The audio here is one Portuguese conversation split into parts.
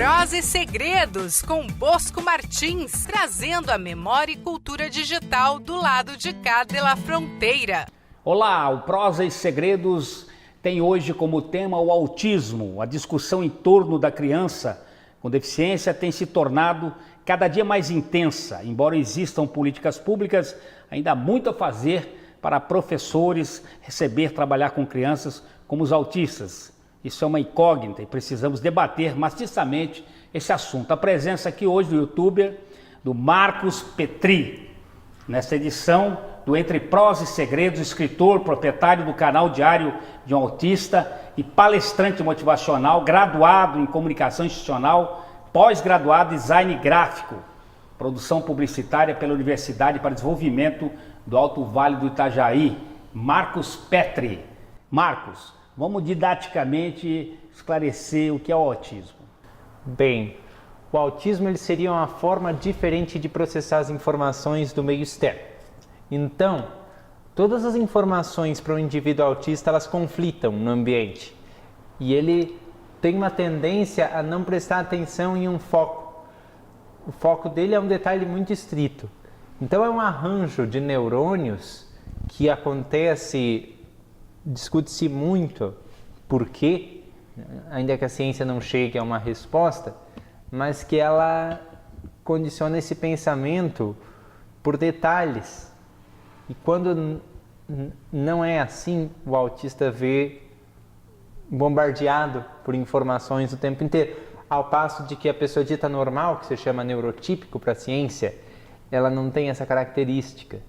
Prosa e Segredos, com Bosco Martins, trazendo a memória e cultura digital do lado de cá da fronteira. Olá, o Prosa e Segredos tem hoje como tema o autismo. A discussão em torno da criança com deficiência tem se tornado cada dia mais intensa. Embora existam políticas públicas, ainda há muito a fazer para professores trabalhar com crianças como os autistas. Isso é uma incógnita e precisamos debater maciçamente esse assunto. A presença aqui hoje do youtuber, do Marcos Petri, nessa edição do Entre Prosa e Segredos, escritor, proprietário do canal Diário de um Autista e palestrante motivacional, graduado em comunicação institucional, pós-graduado em design gráfico, produção publicitária pela Universidade para Desenvolvimento do Alto Vale do Itajaí, Marcos Petri. Marcos, vamos didaticamente esclarecer o que é o autismo. Bem, o autismo ele seria uma forma diferente de processar as informações do meio externo. Então, todas as informações para o indivíduo autista, elas conflitam no ambiente. E ele tem uma tendência a não prestar atenção em um foco. O foco dele é um detalhe muito estrito. Então, é um arranjo de neurônios que acontece, discute-se muito por quê, ainda que a ciência não chegue a uma resposta, mas que ela condiciona esse pensamento por detalhes. E quando não é assim, o autista vê bombardeado por informações o tempo inteiro. Ao passo de que a pessoa dita normal, que se chama neurotípico para a ciência, ela não tem essa característica.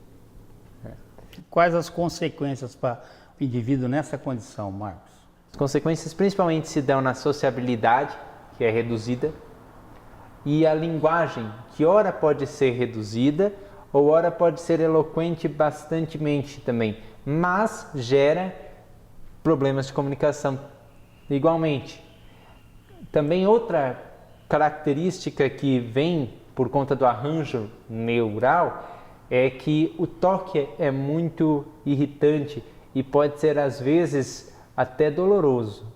Quais as consequências para o indivíduo nessa condição, Marcos? As consequências principalmente se dão na sociabilidade, que é reduzida, e a linguagem, que ora pode ser reduzida, ou ora pode ser eloquente bastantemente também, mas gera problemas de comunicação igualmente. Também outra característica que vem por conta do arranjo neural é que o toque é muito irritante e pode ser às vezes até doloroso.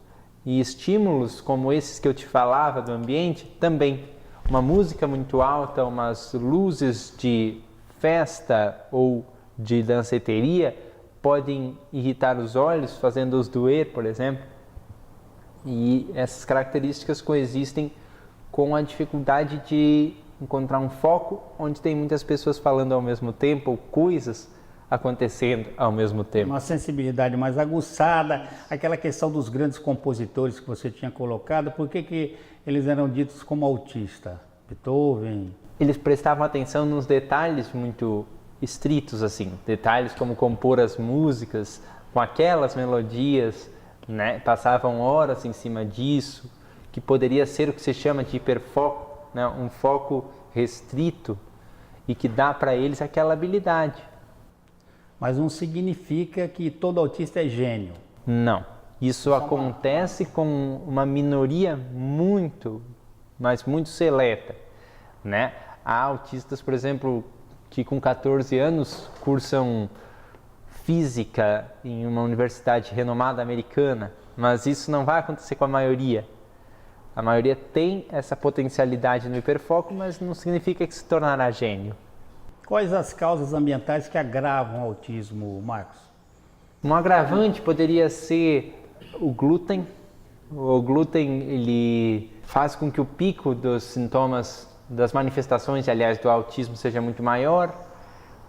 E estímulos como esses que eu te falava do ambiente também. Uma música muito alta, umas luzes de festa ou de danceteria podem irritar os olhos, fazendo-os doer, por exemplo. E essas características coexistem com a dificuldade de encontrar um foco onde tem muitas pessoas falando ao mesmo tempo, ou coisas acontecendo ao mesmo tempo. Uma sensibilidade mais aguçada, aquela questão dos grandes compositores que você tinha colocado, por que eles eram ditos como autistas? Beethoven? Eles prestavam atenção nos detalhes muito estritos, assim, detalhes como compor as músicas com aquelas melodias, né? Passavam horas em cima disso, que poderia ser o que se chama de hiperfoco, né? Um foco restrito e que dá para eles aquela habilidade. Mas não significa que todo autista é gênio. Não, isso acontece com uma minoria muito, mas muito seleta, né? Há autistas, por exemplo, que com 14 anos cursam física em uma universidade renomada americana, mas isso não vai acontecer com a maioria. A maioria tem essa potencialidade no hiperfoco, mas não significa que se tornará gênio. Quais as causas ambientais que agravam o autismo, Marcos? Um agravante poderia ser o glúten. O glúten ele faz com que o pico dos sintomas, das manifestações, aliás, do autismo seja muito maior.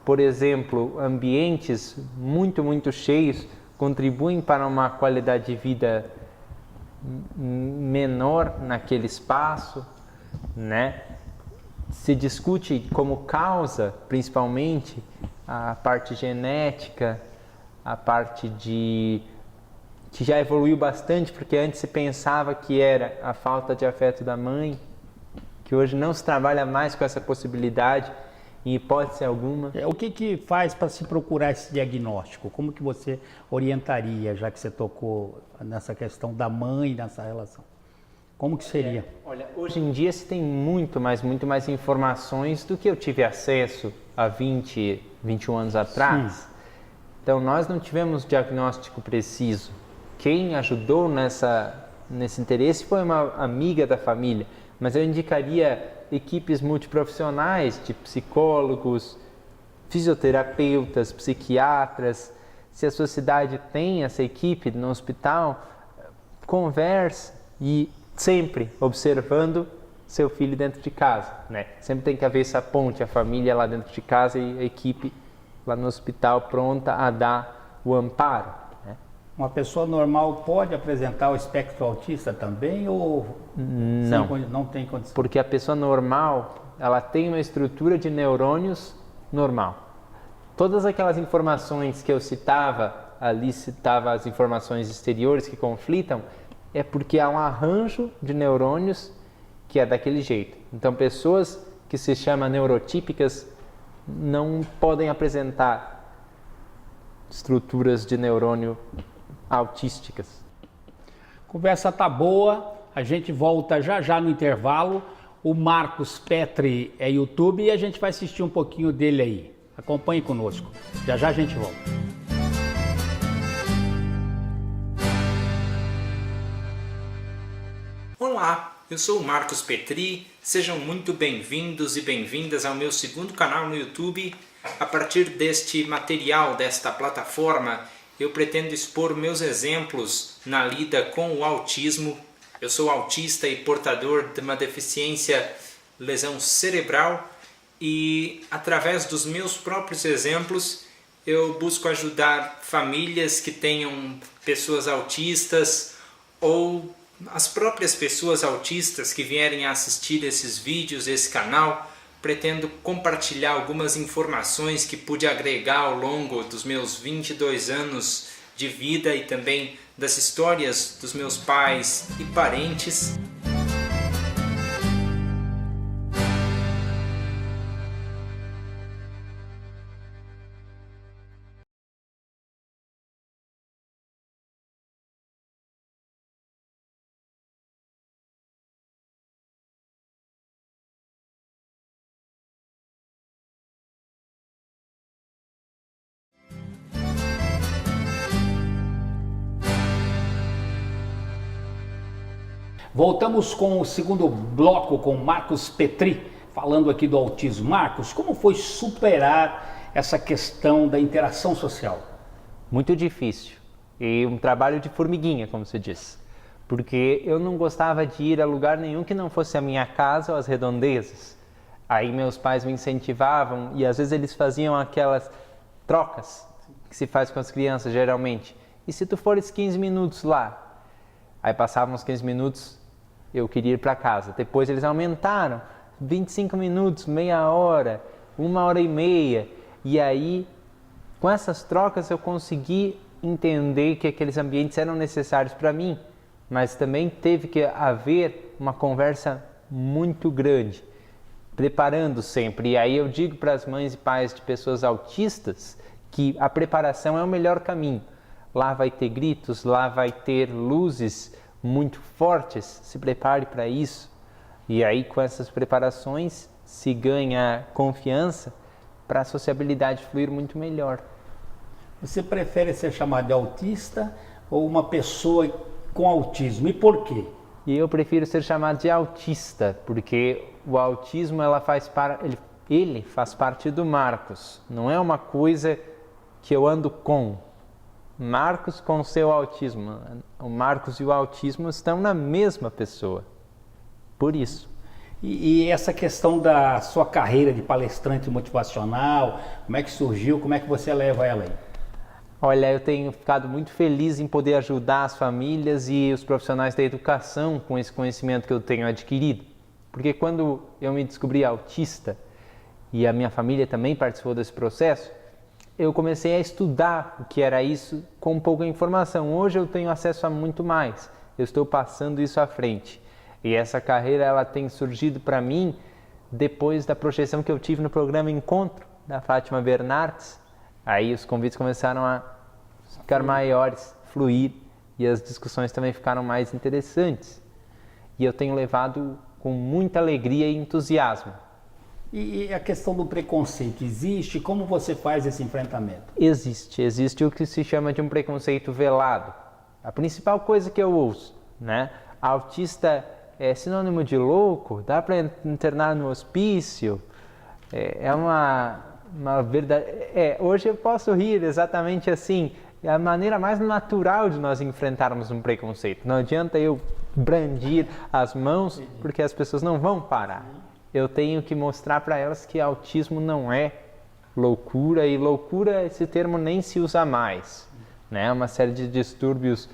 Por exemplo, ambientes muito cheios contribuem para uma qualidade de vida menor naquele espaço, né? Se discute como causa, principalmente, a parte genética, a parte que já evoluiu bastante, porque antes se pensava que era a falta de afeto da mãe, que hoje não se trabalha mais com essa possibilidade, em hipótese alguma. O que faz para se procurar esse diagnóstico? Como que você orientaria, já que você tocou nessa questão da mãe, nessa relação? Como que seria? Olha, hoje em dia se tem muito mais informações do que eu tive acesso há 20, 21 anos atrás. Sim. Então nós não tivemos diagnóstico preciso. Quem ajudou nesse interesse foi uma amiga da família, mas eu indicaria equipes multiprofissionais de psicólogos, fisioterapeutas, psiquiatras. Se a sua cidade tem essa equipe no hospital, converse e sempre observando seu filho dentro de casa, né? Sempre tem que haver essa ponte, a família lá dentro de casa e a equipe lá no hospital pronta a dar o amparo, né? Uma pessoa normal pode apresentar o espectro autista também ou não tem condição? Porque a pessoa normal, ela tem uma estrutura de neurônios normal. Todas aquelas informações que eu citava, ali citava as informações exteriores que conflitam, é porque há um arranjo de neurônios que é daquele jeito. Então, pessoas que se chamam neurotípicas não podem apresentar estruturas de neurônio autísticas. A conversa tá boa, a gente volta já já no intervalo. O Marcos Petri é YouTube e a gente vai assistir um pouquinho dele aí. Acompanhe conosco. Já já a gente volta. Olá, eu sou o Marcos Petri. Sejam muito bem-vindos e bem-vindas ao meu segundo canal no YouTube. A partir deste material, desta plataforma, eu pretendo expor meus exemplos na lida com o autismo. Eu sou autista e portador de uma deficiência, lesão cerebral, e através dos meus próprios exemplos eu busco ajudar famílias que tenham pessoas autistas ou as próprias pessoas autistas que vierem a assistir esses vídeos, esse canal. Pretendo compartilhar algumas informações que pude agregar ao longo dos meus 22 anos de vida e também das histórias dos meus pais e parentes. Voltamos com o segundo bloco com Marcos Petri, falando aqui do autismo. Marcos, como foi superar essa questão da interação social? Muito difícil e um trabalho de formiguinha, como se diz, porque eu não gostava de ir a lugar nenhum que não fosse a minha casa ou as redondezas. Aí meus pais me incentivavam e às vezes eles faziam aquelas trocas que se faz com as crianças geralmente. E se tu fores 15 minutos lá? Aí passavam uns 15 minutos, eu queria ir para casa. Depois eles aumentaram, 25 minutos, meia hora, 1h30. E aí, com essas trocas, eu consegui entender que aqueles ambientes eram necessários para mim. Mas também teve que haver uma conversa muito grande, preparando sempre. E aí eu digo para as mães e pais de pessoas autistas que a preparação é o melhor caminho. Lá vai ter gritos, lá vai ter luzes muito fortes, se prepare para isso. E aí com essas preparações se ganha confiança para a sociabilidade fluir muito melhor. Você prefere ser chamado de autista ou uma pessoa com autismo? E por quê? E eu prefiro ser chamado de autista, porque o autismo ele faz parte do Marcos. Não é uma coisa que eu ando com. Marcos com seu autismo. O Marcos e o autismo estão na mesma pessoa. Por isso. E essa questão da sua carreira de palestrante motivacional, como é que surgiu, como é que você leva ela aí? Olha, eu tenho ficado muito feliz em poder ajudar as famílias e os profissionais da educação com esse conhecimento que eu tenho adquirido. Porque quando eu me descobri autista, e a minha família também participou desse processo, eu comecei a estudar o que era isso com pouca informação. Hoje eu tenho acesso a muito mais. Eu estou passando isso à frente. E essa carreira ela tem surgido para mim depois da projeção que eu tive no programa Encontro, da Fátima Bernardes. Aí os convites começaram a ficar maiores, fluir, e as discussões também ficaram mais interessantes. E eu tenho levado com muita alegria e entusiasmo. E a questão do preconceito existe? Como você faz esse enfrentamento? Existe o que se chama de um preconceito velado. A principal coisa que eu ouço, né? Autista é sinônimo de louco, dá para internar no hospício. É uma verdade. Hoje eu posso rir exatamente assim. É a maneira mais natural de nós enfrentarmos um preconceito. Não adianta eu brandir as mãos, porque as pessoas não vão parar. Eu tenho que mostrar para elas que autismo não é loucura, e loucura, esse termo nem se usa mais, né? Uma série de distúrbios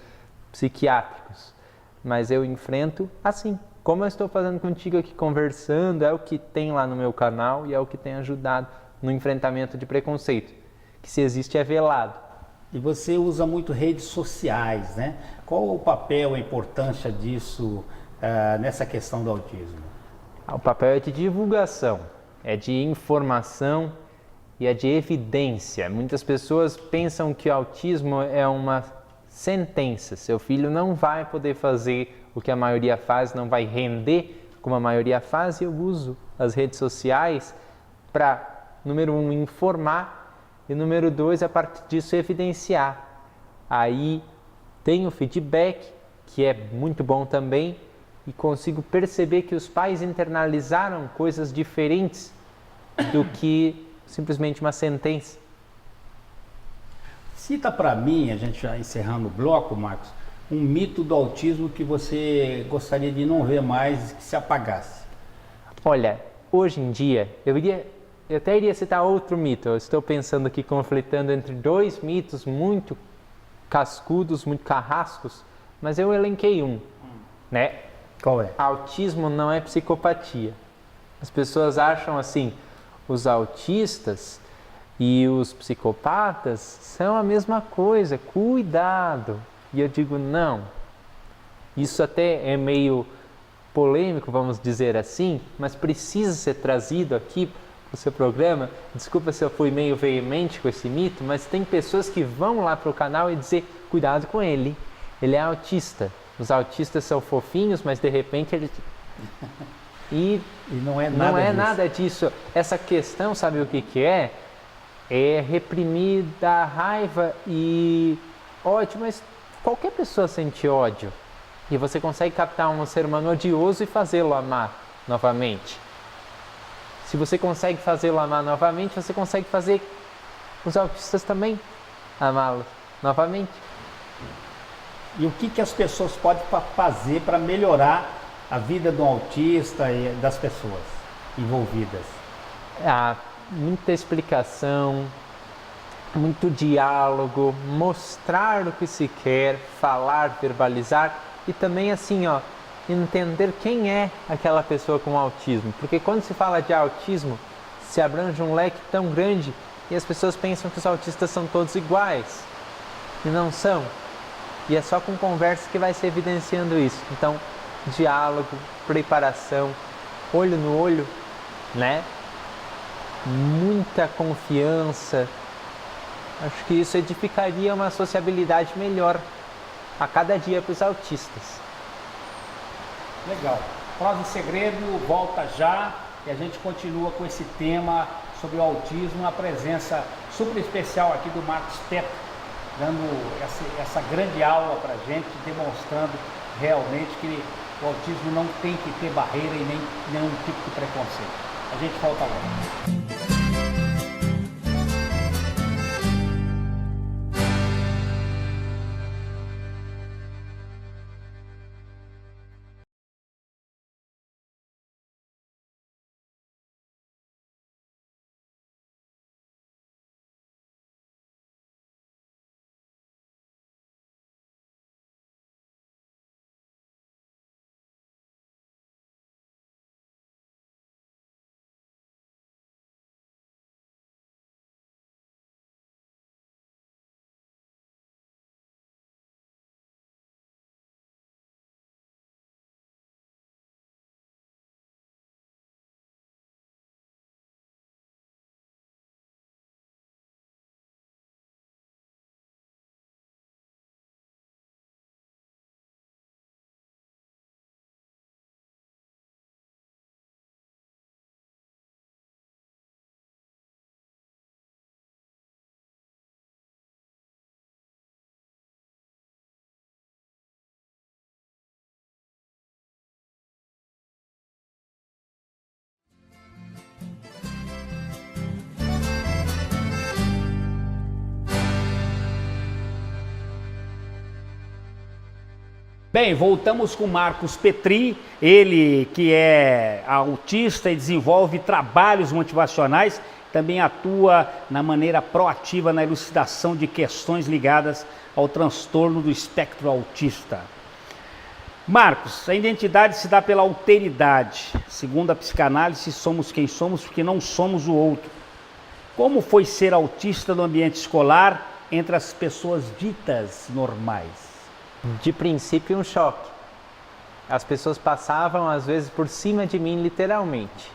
psiquiátricos. Mas eu enfrento assim, como eu estou fazendo contigo aqui conversando, é o que tem lá no meu canal e é o que tem ajudado no enfrentamento de preconceito, que se existe é velado. E você usa muito redes sociais, né? Qual o papel, a importância disso nessa questão do autismo? O papel é de divulgação, é de informação e é de evidência. Muitas pessoas pensam que o autismo é uma sentença. Seu filho não vai poder fazer o que a maioria faz, não vai render como a maioria faz, e eu uso as redes sociais para, número 1, informar, e número 2, a partir disso, evidenciar. Aí tem o feedback, que é muito bom também, e consigo perceber que os pais internalizaram coisas diferentes do que simplesmente uma sentença. Cita para mim, a gente já encerrando o bloco, Marcos, um mito do autismo que você gostaria de não ver mais, que se apagasse. Olha, hoje em dia, eu até iria citar outro mito. Eu estou pensando aqui, conflitando entre dois mitos muito cascudos, muito carrascos, mas eu elenquei um, né? Qual é? Autismo não é psicopatia. As pessoas acham assim, os autistas e os psicopatas são a mesma coisa, cuidado. E eu digo, não. Isso até é meio polêmico, vamos dizer assim, mas precisa ser trazido aqui para o seu programa. Desculpa se eu fui meio veemente com esse mito, mas tem pessoas que vão lá para o canal e dizer, cuidado com ele, ele é autista. Os autistas são fofinhos, mas de repente ele... E não é nada disso. Essa questão, sabe o que é? É reprimir da raiva e ódio, mas qualquer pessoa sente ódio. E você consegue captar um ser humano odioso e fazê-lo amar novamente. Se você consegue fazê-lo amar novamente, você consegue fazer os autistas também amá-lo novamente. E o que as pessoas podem fazer para melhorar a vida do autista e das pessoas envolvidas? Muita explicação, muito diálogo, mostrar o que se quer, falar, verbalizar e também assim, entender quem é aquela pessoa com autismo. Porque quando se fala de autismo, se abrange um leque tão grande e as pessoas pensam que os autistas são todos iguais e não são. E é só com conversa que vai se evidenciando isso. Então, diálogo, preparação, olho no olho, né? Muita confiança. Acho que isso edificaria uma sociabilidade melhor a cada dia para os autistas. Legal. Prosa e Segredo volta já e a gente continua com esse tema sobre o autismo, uma presença super especial aqui do Marcos Petri, dando essa grande aula para a gente, demonstrando realmente que o autismo não tem que ter barreira e nem nenhum tipo de preconceito. A gente volta agora. Bem, voltamos com Marcos Petri, ele que é autista e desenvolve trabalhos motivacionais, também atua na maneira proativa na elucidação de questões ligadas ao transtorno do espectro autista. Marcos, a identidade se dá pela alteridade. Segundo a psicanálise, somos quem somos porque não somos o outro. Como foi ser autista no ambiente escolar entre as pessoas ditas normais? De princípio, um choque. As pessoas passavam, às vezes, por cima de mim, literalmente.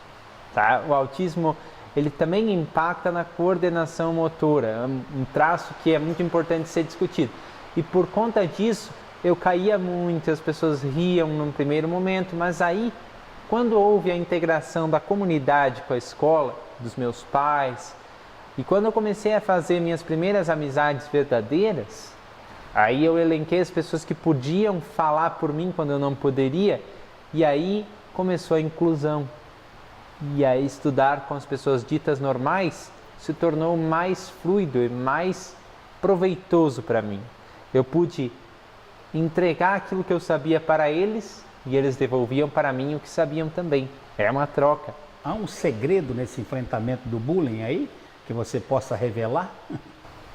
Tá? O autismo, ele também impacta na coordenação motora, um traço que é muito importante ser discutido. E por conta disso, eu caía muito, as pessoas riam num primeiro momento, mas aí, quando houve a integração da comunidade com a escola, dos meus pais, e quando eu comecei a fazer minhas primeiras amizades verdadeiras, aí eu elenquei as pessoas que podiam falar por mim quando eu não poderia, e aí começou a inclusão. E aí estudar com as pessoas ditas normais se tornou mais fluido e mais proveitoso para mim. Eu pude entregar aquilo que eu sabia para eles e eles devolviam para mim o que sabiam também. É uma troca. Há um segredo nesse enfrentamento do bullying aí que você possa revelar?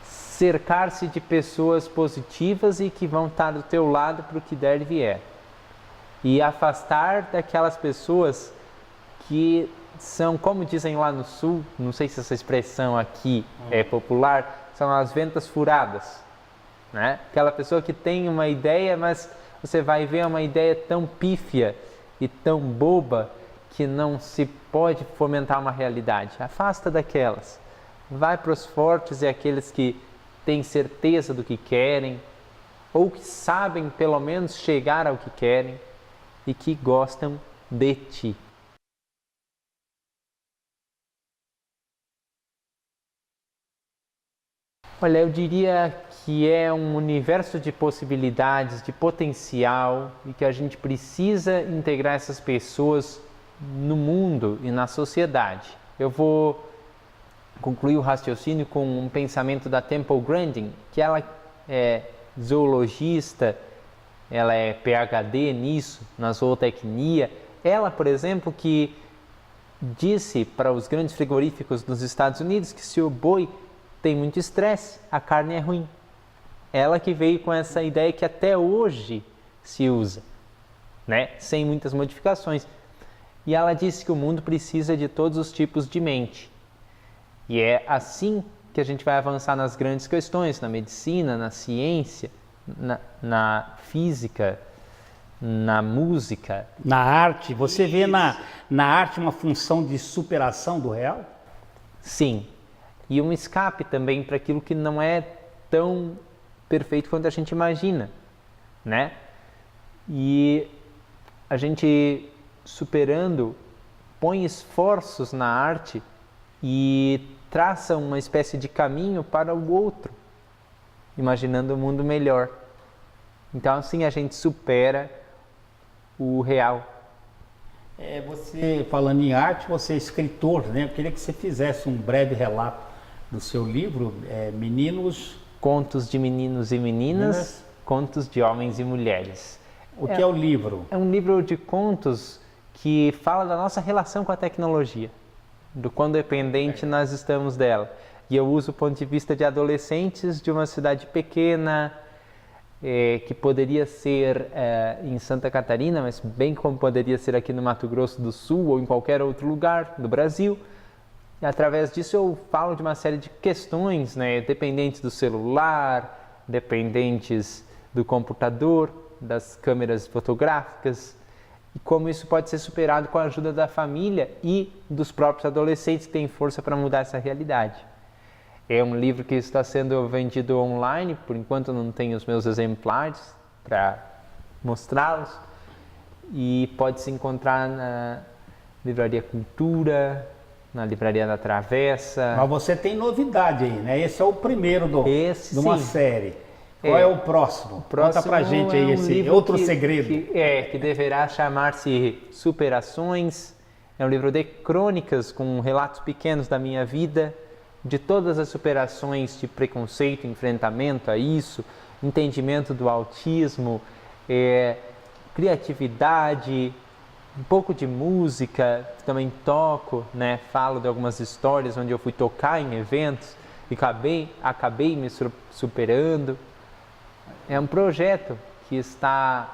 Cercar-se de pessoas positivas e que vão estar do teu lado para o que der e vier. E afastar daquelas pessoas que são, como dizem lá no sul, não sei se essa expressão aqui é popular, são as ventas furadas, né? Aquela pessoa que tem uma ideia, mas você vai ver uma ideia tão pífia e tão boba que não se pode fomentar uma realidade. Afasta daquelas. Vai para os fortes e aqueles que têm certeza do que querem, ou que sabem pelo menos chegar ao que querem e que gostam de ti. Olha, eu diria que é um universo de possibilidades, de potencial e que a gente precisa integrar essas pessoas no mundo e na sociedade. Eu vou concluir o raciocínio com um pensamento da Temple Grandin, que ela é zoologista, ela é PhD nisso, na zootecnia. Ela, por exemplo, que disse para os grandes frigoríficos dos Estados Unidos que se o boi tem muito estresse, a carne é ruim. Ela que veio com essa ideia que até hoje se usa, né? Sem muitas modificações. E ela disse que o mundo precisa de todos os tipos de mente. E é assim que a gente vai avançar nas grandes questões, na medicina, na ciência, na física, na música. Na arte, você vê na arte uma função de superação do real? Sim. E um escape também para aquilo que não é tão perfeito quanto a gente imagina, né? E a gente superando, põe esforços na arte e traça uma espécie de caminho para o outro, imaginando um mundo melhor. Então assim a gente supera o real. Você, falando em arte, você é escritor, né? Eu queria que você fizesse um breve relato do seu livro, Meninos... Contos de meninos e meninas, contos de homens e mulheres. O que é o livro? É um livro de contos que fala da nossa relação com a tecnologia, do quão dependente nós estamos dela. E eu uso o ponto de vista de adolescentes de uma cidade pequena, que poderia ser em Santa Catarina, mas bem como poderia ser aqui no Mato Grosso do Sul ou em qualquer outro lugar do Brasil. E através disso eu falo de uma série de questões, né, dependentes do celular, dependentes do computador, das câmeras fotográficas, e como isso pode ser superado com a ajuda da família e dos próprios adolescentes que têm força para mudar essa realidade. É um livro que está sendo vendido online, por enquanto não tenho os meus exemplares para mostrá-los, e pode se encontrar na Livraria Cultura, na Livraria da Travessa. Mas você tem novidade aí, né? Esse é o primeiro de uma série. Qual é o próximo? Conta pra gente aí esse outro segredo. Que deverá chamar-se Superações. É um livro de crônicas com relatos pequenos da minha vida, de todas as superações de preconceito, enfrentamento a isso, entendimento do autismo, criatividade, um pouco de música, também toco, né? Falo de algumas histórias onde eu fui tocar em eventos e acabei me superando. É um projeto que está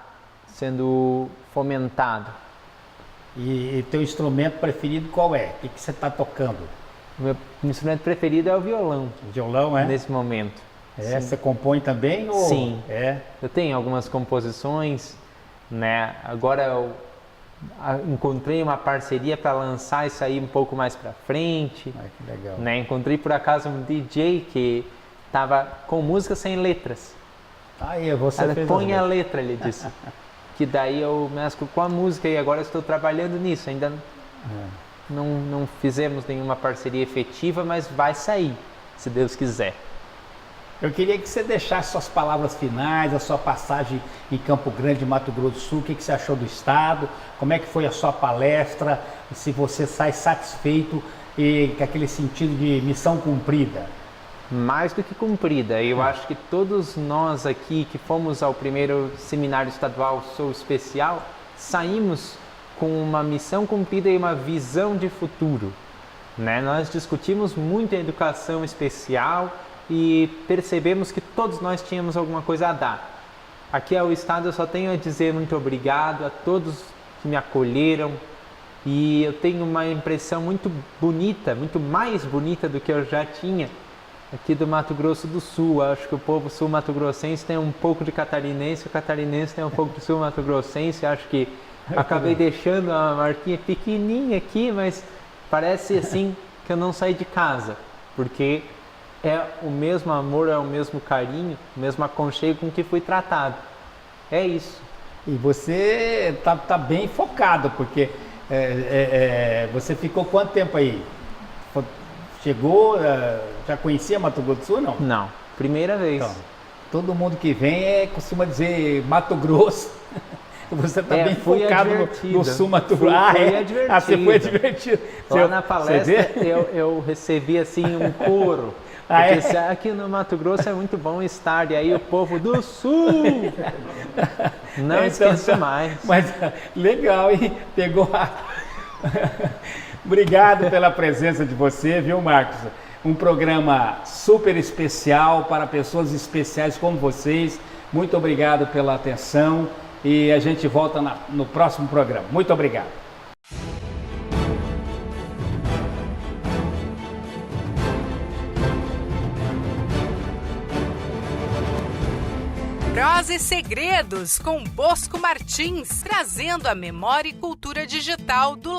sendo fomentado. E teu instrumento preferido qual é? O que você está tocando? O meu instrumento preferido é o violão. O violão, é? Nesse momento. É, você compõe também? Ou... Sim. É. Eu tenho algumas composições, né? Agora eu encontrei uma parceria para lançar isso aí um pouco mais para frente. Ai, que legal. Né? Encontrei por acaso um DJ que estava com música sem letras. Aí você Ela fez põe a letra, ele disse. Que daí eu mesclo com a música e agora estou trabalhando nisso. Ainda não fizemos nenhuma parceria efetiva, mas vai sair, se Deus quiser. Eu queria que você deixasse suas palavras finais, a sua passagem em Campo Grande, Mato Grosso do Sul, o que você achou do estado, como é que foi a sua palestra, se você sai satisfeito e com aquele sentido de missão cumprida. Mais do que cumprida. Eu acho que todos nós aqui que fomos ao primeiro seminário estadual Sou Especial, saímos com uma missão cumprida e uma visão de futuro. Né? Nós discutimos muito a educação especial e percebemos que todos nós tínhamos alguma coisa a dar. Aqui ao estado eu só tenho a dizer muito obrigado a todos que me acolheram e eu tenho uma impressão muito bonita, muito mais bonita do que eu já tinha aqui do Mato Grosso do Sul. Acho que o povo sul-mato-grossense tem um pouco de catarinense, o catarinense tem um pouco de sul-mato-grossense. Acho que acabei deixando a marquinha pequenininha aqui, mas parece assim que eu não saí de casa, porque é o mesmo amor, é o mesmo carinho, o mesmo aconchego com que fui tratado. É isso. E você tá bem focado, porque você ficou quanto tempo aí? Chegou, já conhecia Mato Grosso do Sul, não? Não, primeira vez. Então, todo mundo que vem costuma dizer Mato Grosso. Você está bem focado no Sul Mato Grosso. Você foi advertido. Lá na palestra eu recebi assim um coro. Porque aqui no Mato Grosso é muito bom estar, e aí o povo do Sul não esqueço mais. Mas legal, hein? Pegou a... Obrigado pela presença de você, viu, Marcos? Um programa super especial para pessoas especiais como vocês. Muito obrigado pela atenção e a gente volta no próximo programa. Muito obrigado. Prosa e Segredos com Bosco Martins, trazendo a memória e cultura digital do lado.